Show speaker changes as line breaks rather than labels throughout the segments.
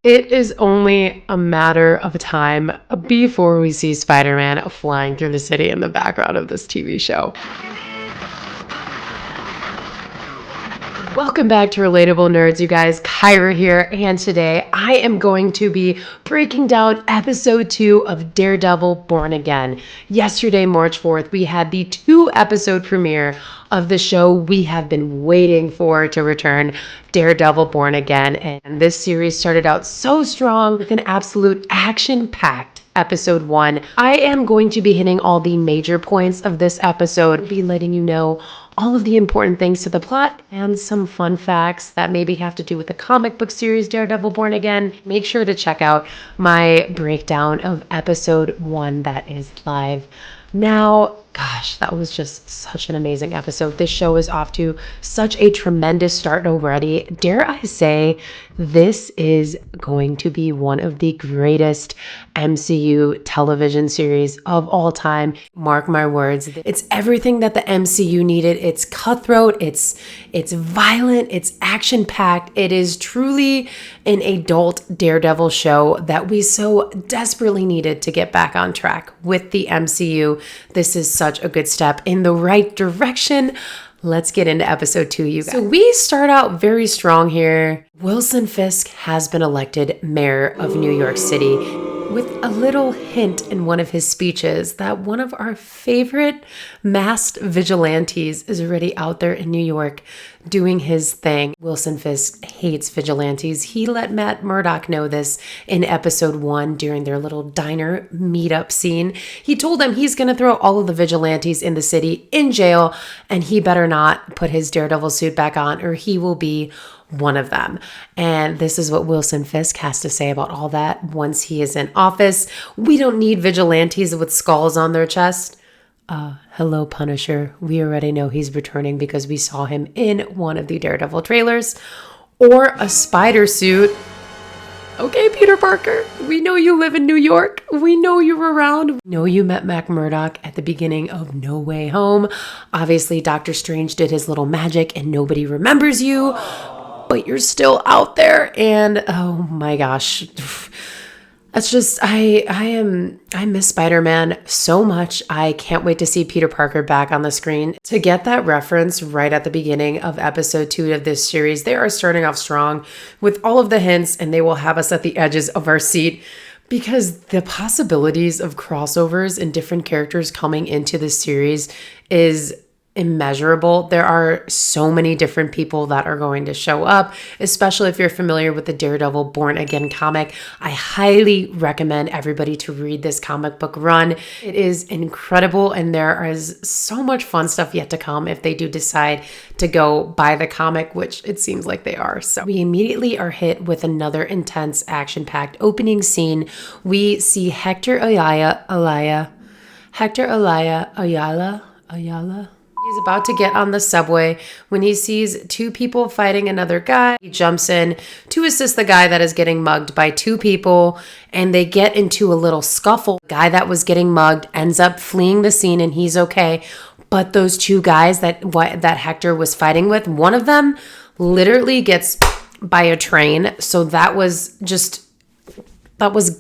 It is only a matter of time before we see Spider-Man flying through the city in the background of this TV show. Welcome back to Relatable Nerds, you guys. Kyra here, and today I am going to be breaking down episode 2 of Daredevil Born Again. Yesterday, March 4th, we had the 2-episode premiere of the show we have been waiting for to return, Daredevil Born Again. And this series started out so strong with an absolute action-packed episode 1. I am going to be hitting all the major points of this episode, be letting you know all of the important things to the plot and some fun facts that maybe have to do with the comic book series Daredevil Born Again. Make sure to check out my breakdown of episode 1 that is live now. Gosh, that was just such an amazing episode. This show is off to such a tremendous start already. Dare I say, this is going to be one of the greatest MCU television series of all time. Mark my words. It's everything that the MCU needed. It's cutthroat, it's violent, it's action-packed. It is truly an adult Daredevil show that we so desperately needed to get back on track with the MCU. This is such a good step in the right direction. Let's get into episode 2, you guys. So we start out very strong here. Wilson Fisk has been elected mayor of New York City, with a little hint in one of his speeches that one of our favorite masked vigilantes is already out there in New York doing his thing. Wilson Fisk hates vigilantes. He let Matt Murdock know this in episode 1 during their little diner meetup scene. He told them he's going to throw all of the vigilantes in the city in jail, and he better not put his Daredevil suit back on or he will be one of them. And this is what Wilson Fisk has to say about all that once he is in office. We don't need vigilantes with skulls on their chest. Hello, Punisher. We already know he's returning because we saw him in one of the Daredevil trailers. Or a spider suit. Okay, Peter Parker, we know you live in New York. We know you're around. We know you met Matt Murdock at the beginning of No Way Home. Obviously, Doctor Strange did his little magic and nobody remembers you. But you're still out there, and oh my gosh, that's just, I miss Spider-Man so much. I can't wait to see Peter Parker back on the screen. To get that reference right at the beginning of episode 2 of this series, they are starting off strong with all of the hints, and they will have us at the edges of our seat, because the possibilities of crossovers and different characters coming into this series is immeasurable. There are so many different people that are going to show up, especially if you're familiar with the Daredevil Born Again comic. I highly recommend everybody to read this comic book run. It is incredible, and there is so much fun stuff yet to come if they do decide to go buy the comic, which it seems like they are. So we immediately are hit with another intense action-packed opening scene. We see Hector Ayala. He's about to get on the subway when he sees 2 people fighting another guy. He jumps in to assist the guy that is getting mugged by 2 people, and they get into a little scuffle. The guy that was getting mugged ends up fleeing the scene, and he's okay. But those 2 guys that Hector was fighting with, one of them literally gets by a train. So that was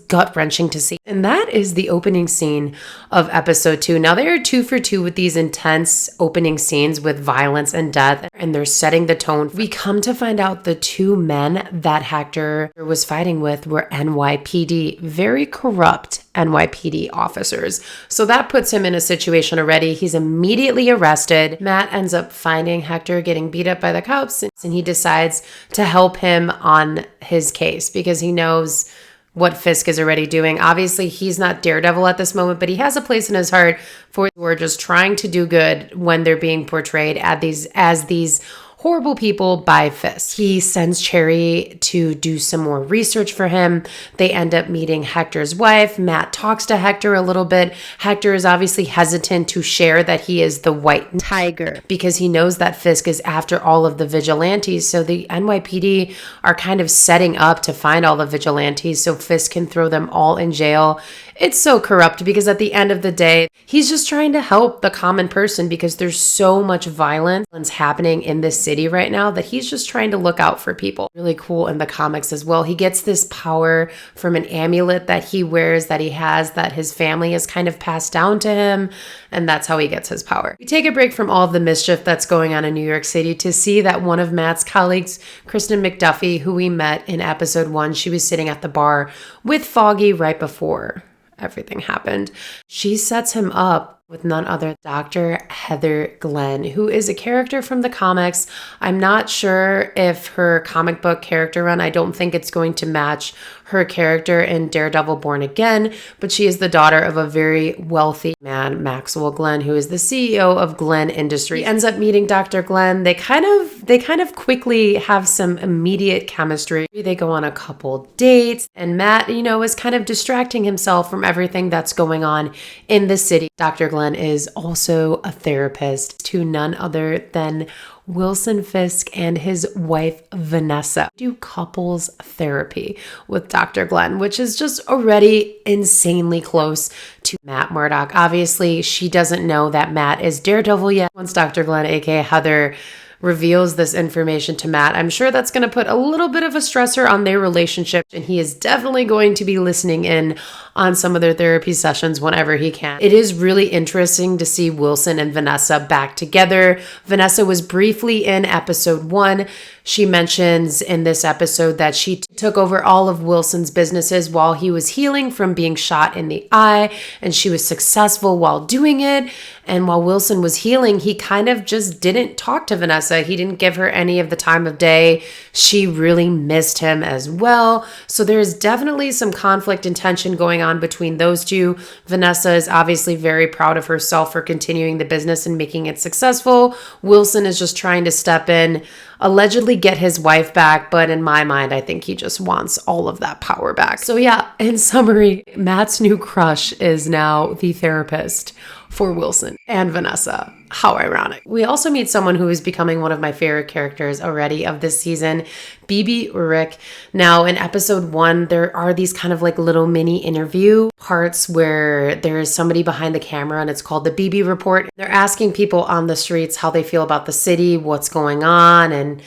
gut-wrenching to see. And that is the opening scene of episode 2. Now, they are 2 for 2 with these intense opening scenes with violence and death, and they're setting the tone. We come to find out the 2 men that Hector was fighting with were NYPD, very corrupt NYPD officers. So that puts him in a situation already. He's immediately arrested. Matt ends up finding Hector getting beat up by the cops, and he decides to help him on his case because he knows what Fisk is already doing. Obviously, he's not Daredevil at this moment, but he has a place in his heart for who are just trying to do good when they're being portrayed as these horrible people by Fisk. He sends Cherry to do some more research for him. They end up meeting Hector's wife. Matt talks to Hector a little bit. Hector is obviously hesitant to share that he is the White Tiger because he knows that Fisk is after all of the vigilantes. So the NYPD are kind of setting up to find all the vigilantes so Fisk can throw them all in jail. It's so corrupt because at the end of the day, he's just trying to help the common person because there's so much violence happening in this city. city right now that he's just trying to look out for people. Really cool in the comics as well. He gets this power from an amulet that he wears, that he has, that his family has kind of passed down to him, and that's how he gets his power. We take a break from all of the mischief that's going on in New York City to see that one of Matt's colleagues, Kristen McDuffie, who we met in episode 1, she was sitting at the bar with Foggy right before everything happened. She sets him up with none other Dr. Heather Glenn, who is a character from the comics. I'm not sure if her comic book character run, I don't think it's going to match her character in Daredevil Born Again, but she is the daughter of a very wealthy man, Maxwell Glenn, who is the CEO of Glenn Industries. He ends up meeting Dr. Glenn. They kind of quickly have some immediate chemistry. They go on a couple dates, and Matt, is kind of distracting himself from everything that's going on in the city. Dr. Glenn is also a therapist to none other than Wilson Fisk and his wife, Vanessa. Do couples therapy with Dr. Glenn, which is just already insanely close to Matt Murdock. Obviously, she doesn't know that Matt is Daredevil yet. Once Dr. Glenn, aka Heather, reveals this information to Matt, I'm sure that's going to put a little bit of a stressor on their relationship, and he is definitely going to be listening in on some of their therapy sessions whenever he can. It is really interesting to see Wilson and Vanessa back together. Vanessa was briefly in episode 1. She mentions in this episode that she took over all of Wilson's businesses while he was healing from being shot in the eye, and she was successful while doing it. And while Wilson was healing, he kind of just didn't talk to Vanessa. He didn't give her any of the time of day. She really missed him as well. So there's definitely some conflict and tension going on between those two. Vanessa is obviously very proud of herself for continuing the business and making it successful. Wilson is just trying to step in, allegedly get his wife back, but in my mind, I think he just wants all of that power back. So yeah, in summary, Matt's new crush is now the therapist for Wilson and Vanessa. How ironic. We also meet someone who is becoming one of my favorite characters already of this season, Bibi Urich. Now, in episode 1, there are these kind of like little mini interview parts where there is somebody behind the camera, and it's called the Bibi Report. They're asking people on the streets how they feel about the city, what's going on, and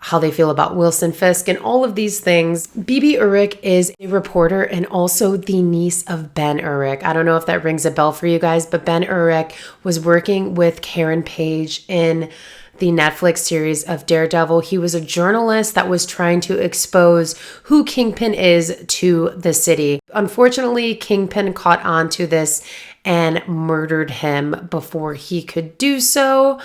how they feel about Wilson Fisk and all of these things. Bibi Urich is a reporter and also the niece of Ben Urich. I don't know if that rings a bell for you guys, but Ben Urich was working with Karen Page in the Netflix series of Daredevil. He was a journalist that was trying to expose who Kingpin is to the city. Unfortunately, Kingpin caught on to this and murdered him before he could do so.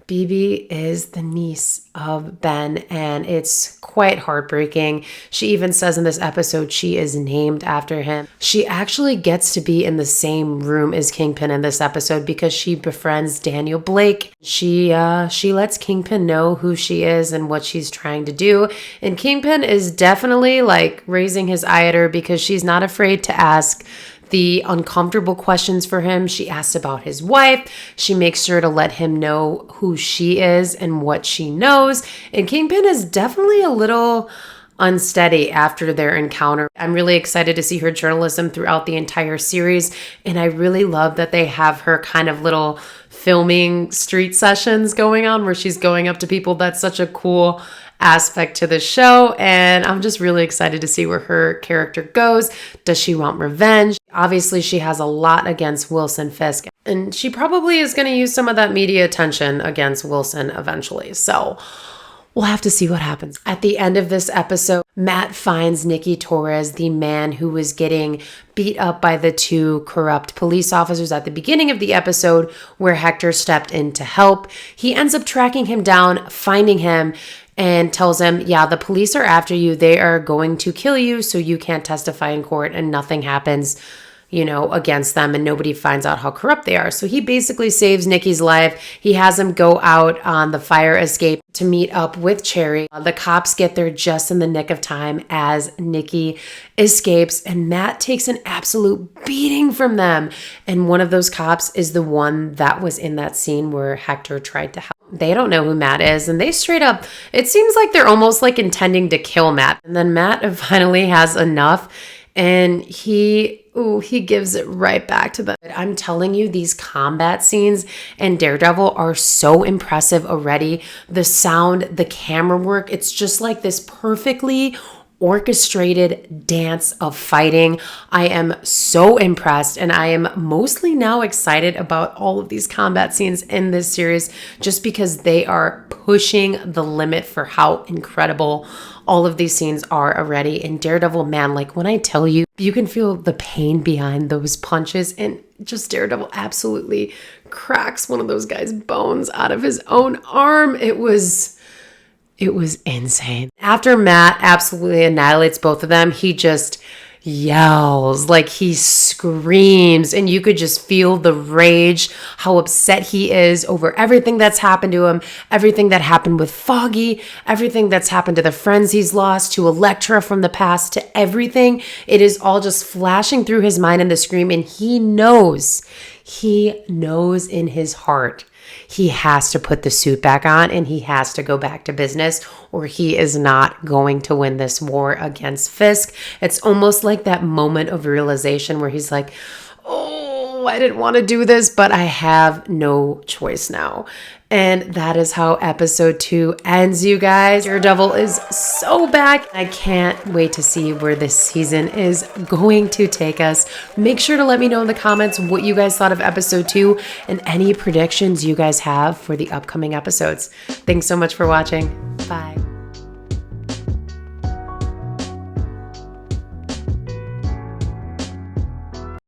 Bibi is the niece of Ben, and it's quite heartbreaking. She even says in this episode she is named after him. She actually gets to be in the same room as Kingpin in this episode because she befriends Daniel Blake. She lets Kingpin know who she is and what she's trying to do. And Kingpin is definitely like raising his eye at her because she's not afraid to ask the uncomfortable questions for him. She asks about his wife. She makes sure to let him know who she is and what she knows. And Kingpin is definitely a little unsteady after their encounter. I'm really excited to see her journalism throughout the entire series. And I really love that they have her kind of little filming street sessions going on where she's going up to people. That's such a cool aspect to the show, and I'm just really excited to see where her character goes. Does she want revenge? Obviously, she has a lot against Wilson Fisk, and she probably is going to use some of that media attention against Wilson eventually. So we'll have to see what happens. At the end of this episode, Matt finds Nicky Torres, the man who was getting beat up by the 2 corrupt police officers at the beginning of the episode where Hector stepped in to help. He ends up tracking him down, finding him, and tells him, yeah, the police are after you. They are going to kill you, so you can't testify in court, and nothing happens, against them, and nobody finds out how corrupt they are. So he basically saves Nicky's life. He has him go out on the fire escape to meet up with Cherry. The cops get there just in the nick of time as Nicky escapes, and Matt takes an absolute beating from them. And one of those cops is the one that was in that scene where Hector tried to help. They don't know who Matt is, and they straight up, it seems like they're almost like intending to kill Matt. And then Matt finally has enough and he gives it right back to them. I'm telling you, these combat scenes in Daredevil are so impressive already. The sound, the camera work, it's just like this perfectly orchestrated dance of fighting. I am so impressed, and I am mostly now excited about all of these combat scenes in this series just because they are pushing the limit for how incredible all of these scenes are already. In Daredevil, man, like when I tell you, you can feel the pain behind those punches, and just Daredevil absolutely cracks one of those guys' bones out of his own arm. It was insane. After Matt absolutely annihilates both of them, he just yells, like he screams, and you could just feel the rage, how upset he is over everything that's happened to him, everything that happened with Foggy, everything that's happened to the friends he's lost, to Elektra from the past, to everything. It is all just flashing through his mind in the scream, and he knows in his heart he has to put the suit back on and he has to go back to business, or he is not going to win this war against Fisk. It's almost like that moment of realization where he's like, oh, I didn't want to do this, but I have no choice now. And that is how episode 2 ends, you guys. Daredevil is so back. I can't wait to see where this season is going to take us. Make sure to let me know in the comments what you guys thought of episode 2 and any predictions you guys have for the upcoming episodes. Thanks so much for watching. Bye.